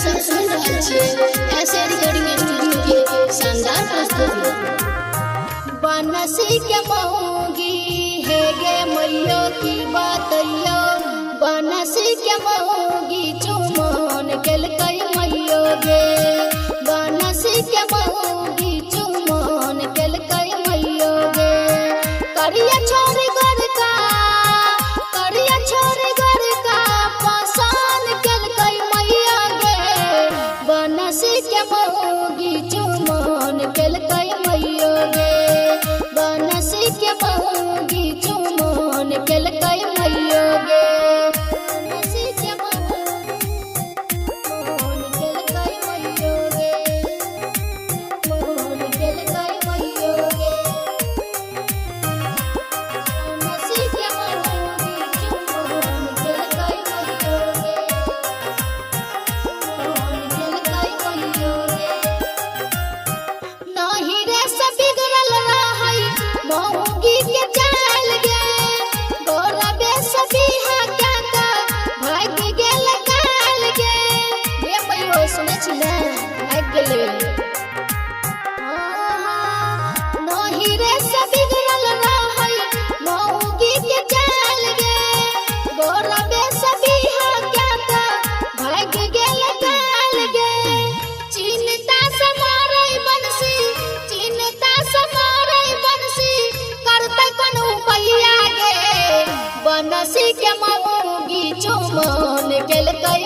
सब सुन रहल छियै ऐसे रिकॉर्डिंग स्टूडियो के शानदार प्रस्तुति। बनसी के मऊगी हे गे मैयो की बातैयो, बनसी के मऊगी चुमन केलकै मैयो गे, बनसी के मऊगी चुमन केलकै मैयो गे। करिया छोरी गोरका, करिया छोरी गोरका पसंद केलकै मैया गे, बनसी के मऊगी चुमन केलकै मैयो गे, बनसी के मऊगी चुमन केलकै मैयो गे। बनसी के चुमन केलकै मैयो गे, चुमन केलकै मैयो गे। बनसी के मऊगी चुमन केलकै मैयो गे, चुमन केलकै मैयो गे। नाही रे से बिगड़ल रहै मऊगी के चाल गे, गोरबे से बिहा क्या का भाग गेल काल गे। ये मैयो सुनै छी ने भाग गेलै। नाही रे से बिगड़ल रहै मऊगी के चाल गे, गोरबे से बिहा क्या का भाग गेल काल गे। चिन्ता से मारै बनसी, चिन्ता से मारै बनसी करतै कोन उपाया गे, बनसी के मऊगी चुमन केलकै